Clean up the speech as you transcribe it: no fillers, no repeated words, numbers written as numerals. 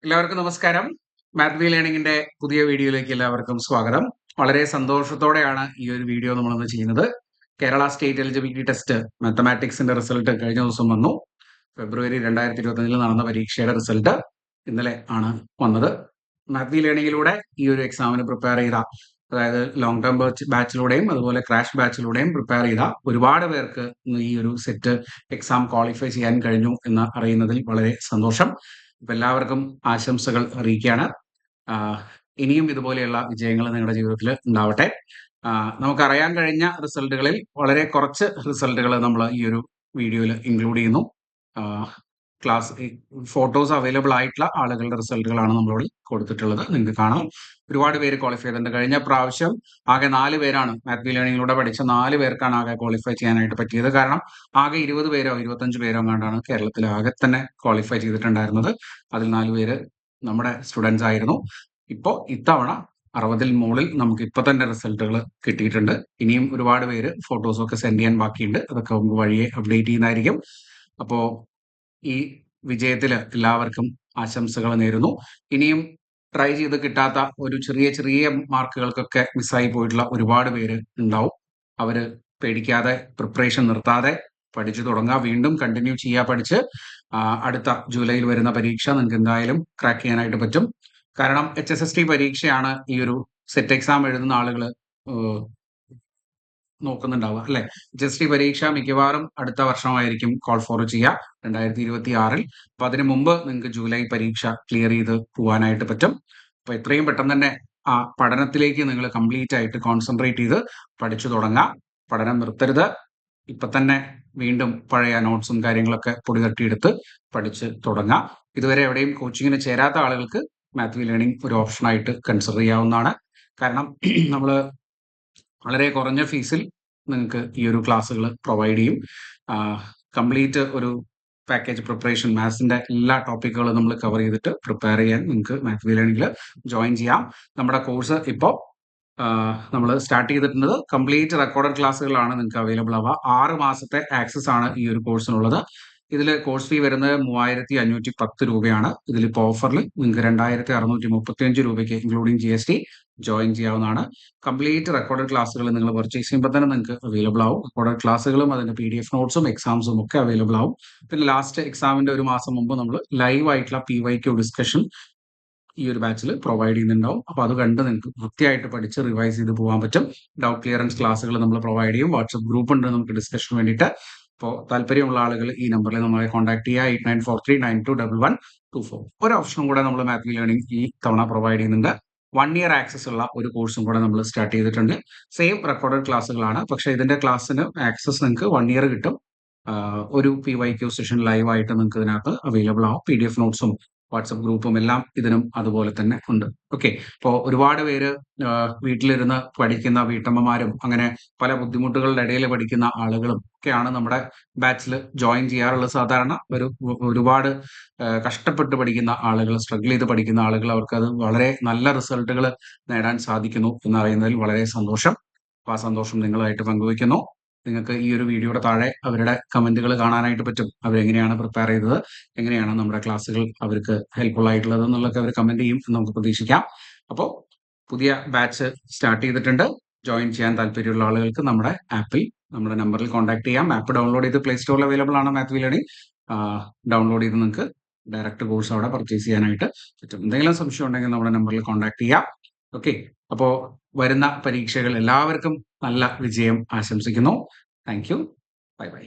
എല്ലാവർക്കും നമസ്കാരം. Math V ലേണിംഗിന്റെ പുതിയ വീഡിയോയിലേക്ക് എല്ലാവർക്കും സ്വാഗതം. വളരെ സന്തോഷത്തോടെയാണ് ഈ ഒരു വീഡിയോ നമ്മളിന്ന് ചെയ്യുന്നത്. കേരള സ്റ്റേറ്റ് എലിജിബിലിറ്റി ടെസ്റ്റ് മാത്തമാറ്റിക്സിന്റെ റിസൾട്ട് കഴിഞ്ഞ ദിവസം വന്നു. ഫെബ്രുവരി 2025 നടന്ന പരീക്ഷയുടെ റിസൾട്ട് ഇന്നലെ ആണ് വന്നത്. മാത്ത് വി ലേണിംഗിലൂടെ ഈ ഒരു എക്സാമിന് പ്രിപ്പയർ ചെയ്ത, അതായത് ലോങ് ടേം ബാച്ചിലൂടെയും അതുപോലെ ക്രാഷ് ബാച്ചിലൂടെയും പ്രിപ്പയർ ചെയ്ത ഒരുപാട് പേർക്ക് ഇന്ന് ഈ ഒരു സെറ്റ് എക്സാം ക്വാളിഫൈ ചെയ്യാൻ കഴിഞ്ഞു എന്ന് അറിയുന്നതിൽ വളരെ സന്തോഷം. അപ്പൊ എല്ലാവർക്കും ആശംസകൾ അറിയിക്കുകയാണ്. ഇനിയും ഇതുപോലെയുള്ള വിജയങ്ങൾ നിങ്ങളുടെ ജീവിതത്തിൽ ഉണ്ടാവട്ടെ. നമുക്കറിയാൻ കഴിഞ്ഞ റിസൾട്ടുകളിൽ വളരെ കുറച്ച് റിസൾട്ടുകൾ നമ്മൾ ഈ ഒരു വീഡിയോയിൽ ഇൻക്ലൂഡ് ചെയ്യുന്നു. ക്ലാസ് ഫോട്ടോസ് അവൈലബിൾ ആയിട്ടുള്ള ആളുകളുടെ റിസൾട്ടുകളാണ് നമ്മളിവിടെ കൊടുത്തിട്ടുള്ളത്. നിങ്ങൾക്ക് കാണാം, ഒരുപാട് പേര് ക്വാളിഫൈ ചെയ്തിട്ടുണ്ട്. കഴിഞ്ഞ പ്രാവശ്യം ആകെ 4 പേരാണ് മാത്ത് വി ലേണിംഗിലൂടെ പഠിച്ച 4 പേർക്കാണ് ആകെ ക്വാളിഫൈ ചെയ്യാനായിട്ട് പറ്റിയത്. കാരണം ആകെ 20 പേരോ 25 പേരോ എങ്ങാണ്ടാണ് കേരളത്തിൽ ആകെ തന്നെ ക്വാളിഫൈ ചെയ്തിട്ടുണ്ടായിരുന്നത്. അതിൽ 4 പേര് നമ്മുടെ സ്റ്റുഡൻസ് ആയിരുന്നു. ഇപ്പോൾ ഇത്തവണ 60-ൽ മുകളിൽ നമുക്ക് ഇപ്പൊ തന്നെ റിസൾട്ടുകൾ കിട്ടിയിട്ടുണ്ട്. ഇനിയും ഒരുപാട് പേര് ഫോട്ടോസൊക്കെ സെൻഡ് ചെയ്യാൻ ബാക്കിയുണ്ട്. അതൊക്കെ നമുക്ക് വഴിയെ അപ്ഡേറ്റ് ചെയ്യുന്നതായിരിക്കും. അപ്പോ ഈ വിജയത്തിൽ എല്ലാവർക്കും ആശംസകൾ നേരുന്നു. ഇനിയും ട്രൈ ചെയ്ത് കിട്ടാത്ത ഒരു ചെറിയ ചെറിയ മാർക്കുകൾക്കൊക്കെ മിസ്സായി പോയിട്ടുള്ള ഒരുപാട് പേര് ഉണ്ടാവും. അവര് പേടിക്കാതെ, പ്രിപ്പറേഷൻ നിർത്താതെ പഠിച്ചു തുടങ്ങുക. വീണ്ടും കണ്ടിന്യൂ ചെയ്യുക പഠിച്ച്. അടുത്ത ജൂലൈയിൽ വരുന്ന പരീക്ഷ നിങ്ങൾക്ക് എന്തായാലും ക്രാക്ക് ചെയ്യാനായിട്ട് പറ്റും. കാരണം HSST പരീക്ഷയാണ് ഈ ഒരു സെറ്റ് എക്സാം എഴുതുന്ന ആളുകൾ നോക്കുന്നുണ്ടാവുക, അല്ലെ? HSST പരീക്ഷ മിക്കവാറും അടുത്ത വർഷമായിരിക്കും കോൾ ഫോർ ചെയ്യുക, 2026-ൽ. അപ്പൊ അതിനു മുമ്പ് നിങ്ങൾക്ക് ജൂലൈ പരീക്ഷ ക്ലിയർ ചെയ്ത് പോകാനായിട്ട് പറ്റും. അപ്പൊ എത്രയും പെട്ടെന്ന് തന്നെ ആ പഠനത്തിലേക്ക് നിങ്ങൾ കംപ്ലീറ്റ് ആയിട്ട് കോൺസെൻട്രേറ്റ് ചെയ്ത് പഠിച്ചു തുടങ്ങാം. പഠനം നിർത്തരുത്. ഇപ്പൊ തന്നെ വീണ്ടും പഴയ നോട്ട്സും കാര്യങ്ങളൊക്കെ പൊടി തട്ടിയെടുത്ത് പഠിച്ച് തുടങ്ങാം. ഇതുവരെ എവിടെയും കോച്ചിങ്ങിന് ചേരാത്ത ആളുകൾക്ക് മാത്ത് വി ലേണിംഗ് ഒരു ഓപ്ഷനായിട്ട് കൺസിഡർ ചെയ്യാവുന്നതാണ്. കാരണം നമ്മൾ വളരെ കുറഞ്ഞ ഫീസിൽ നിങ്ങൾക്ക് ഈ ഒരു ക്ലാസ്സുകൾ പ്രൊവൈഡ് ചെയ്യും. കംപ്ലീറ്റ് ഒരു പാക്കേജ് പ്രിപ്പറേഷൻ, മാത്സിന്റെ എല്ലാ ടോപ്പിക്കുകളും നമ്മൾ കവർ ചെയ്തിട്ട് പ്രിപ്പയർ ചെയ്യാൻ നിങ്ങൾക്ക് മാത്ത് വി ലേണിംഗിൽ ജോയിൻ ചെയ്യാം. നമ്മുടെ കോഴ്സ് ഇപ്പോൾ നമ്മൾ സ്റ്റാർട്ട് ചെയ്തിട്ടുണ്ട്. കംപ്ലീറ്റ് റെക്കോർഡഡ് ക്ലാസ്സുകളാണ് നിങ്ങൾക്ക് അവൈലബിൾ ആവുക. 6 മാസത്തെ ആക്സസ് ആണ് ഈ ഒരു കോഴ്സിനുള്ളത്. ഇതിൽ കോഴ്സ് ഫീ വരുന്നത് 3510 രൂപയാണ്. ഇതിലിപ്പോൾ ഓഫറിൽ നിങ്ങൾക്ക് 2635 രൂപയ്ക്ക് ഇൻക്ലൂഡിംഗ് GST ജോയിൻ ചെയ്യാവുന്നതാണ്. കംപ്ലീറ്റ് റെക്കോർഡഡ് ക്ലാസ്സുകൾ നിങ്ങൾ പർച്ചേസ് ചെയ്യുമ്പോൾ തന്നെ നിങ്ങൾക്ക് അവൈലബിൾ ആവും. റെക്കോർഡഡ് ക്ലാസ്സുകളും അതിന്റെ PDF നോട്ട്സും എക്സാംസും ഒക്കെ അവൈലബിൾ ആവും. പിന്നെ ലാസ്റ്റ് എക്സാമിന്റെ ഒരു മാസം മുമ്പ് നമ്മൾ ലൈവ് ആയിട്ടുള്ള PYQ ഡിസ്കഷൻ ഈ ഒരു ബാച്ചിൽ പ്രൊവൈഡ് ചെയ്യുന്നുണ്ടാവും. അപ്പൊ അത് കണ്ട് നിങ്ങൾക്ക് വൃത്തിയായിട്ട് പഠിച്ച് റിവൈസ് ചെയ്ത് പോകാൻ പറ്റും. ഡൗട്ട് ക്ലിയറൻസ് ക്ലാസ്സുകൾ നമ്മൾ പ്രൊവൈഡ് ചെയ്യും. വാട്സ്ആപ്പ് ഗ്രൂപ്പ് ഉണ്ട് നമുക്ക് ഡിസ്കഷന് വേണ്ടിയിട്ട്. അപ്പോൾ താല്പര്യമുള്ള ആളുകൾ ഈ നമ്പറിൽ നമ്മളെ കോൺടാക്ട് ചെയ്യുക. 8943921124. ഒരു ഓപ്ഷനും കൂടെ നമ്മൾ മാത്ത് വി ലേണിംഗ് ഈ തവണ പ്രൊവൈഡ് ചെയ്യുന്നുണ്ട്. 1 ഇയർ ആക്സസ് ഉള്ള ഒരു കോഴ്സും കൂടെ നമ്മൾ സ്റ്റാർട്ട് ചെയ്തിട്ടുണ്ട്. സെയിം റെക്കോർഡഡ് ക്ലാസ്സുകളാണ്, പക്ഷേ ഇതിന്റെ ക്ലാസ്സിന് ആക്സസ് നിങ്ങൾക്ക് 1 ഇയർ കിട്ടും. ഒരു PYQ സെഷൻ ലൈവ് ആയിട്ട് നിങ്ങൾക്ക് ഇതിനകത്ത് അവൈലബിൾ ആവും. PDF നോട്ട്സും വാട്സപ്പ് ഗ്രൂപ്പും എല്ലാം ഇതിനും അതുപോലെ തന്നെ ഉണ്ട്. ഓക്കെ, അപ്പോൾ ഒരുപാട് പേര് വീട്ടിലിരുന്ന് പഠിക്കുന്ന വീട്ടമ്മമാരും അങ്ങനെ പല ബുദ്ധിമുട്ടുകളുടെ ഇടയിൽ പഠിക്കുന്ന ആളുകളും ഒക്കെയാണ് നമ്മുടെ ബാച്ചിൽ ജോയിൻ ചെയ്യാറുള്ളത്. സാധാരണ ഒരുപാട് കഷ്ടപ്പെട്ട് പഠിക്കുന്ന ആളുകൾ, സ്ട്രഗിൾ ചെയ്ത് പഠിക്കുന്ന ആളുകൾ, അവർക്ക് അത് വളരെ നല്ല റിസൾട്ടുകൾ നേടാൻ സാധിക്കുന്നു എന്നറിയുന്നതിൽ വളരെ സന്തോഷം. അപ്പോൾ ആ സന്തോഷം നിങ്ങളുമായിട്ട് പങ്കുവയ്ക്കുന്നു. നിങ്ങൾക്ക് ഈ ഒരു വീഡിയോയുടെ താഴെ അവരുടെ കമന്റുകൾ കാണാനായിട്ട് പറ്റും. അവരെങ്ങനെയാണ് പ്രിപ്പയർ ചെയ്തത്, എങ്ങനെയാണ് നമ്മുടെ ക്ലാസ്സുകൾ അവർക്ക് ഹെൽപ്ഫുൾ ആയിട്ടുള്ളത് എന്നുള്ളതൊക്കെ അവർ കമന്റ് ചെയ്യും എന്ന് നമുക്ക് പ്രതീക്ഷിക്കാം. അപ്പോൾ പുതിയ ബാച്ച് സ്റ്റാർട്ട് ചെയ്തിട്ടുണ്ട്. ജോയിൻ ചെയ്യാൻ താല്പര്യമുള്ള ആളുകൾക്ക് നമ്മുടെ ആപ്പിൽ, നമ്മുടെ നമ്പറിൽ കോൺടാക്ട് ചെയ്യാം. ആപ്പ് ഡൗൺലോഡ് ചെയ്ത് പ്ലേ സ്റ്റോറിൽ അവൈലബിൾ ആണ്. മാത്ത് വി ലേണിംഗ് ഡൗൺലോഡ് ചെയ്ത് നിങ്ങൾക്ക് ഡയറക്റ്റ് കോഴ്സ് അവിടെ പർച്ചേസ് ചെയ്യാനായിട്ട് പറ്റും. എന്തെങ്കിലും സംശയം ഉണ്ടെങ്കിൽ നമ്മുടെ നമ്പറിൽ കോൺടാക്ട് ചെയ്യാം. ഓക്കെ, അപ്പോൾ വരുന്ന പരീക്ഷകൾ എല്ലാവർക്കും നല്ല വിജയം ആശംസിക്കുന്നു. Thank you. Bye bye.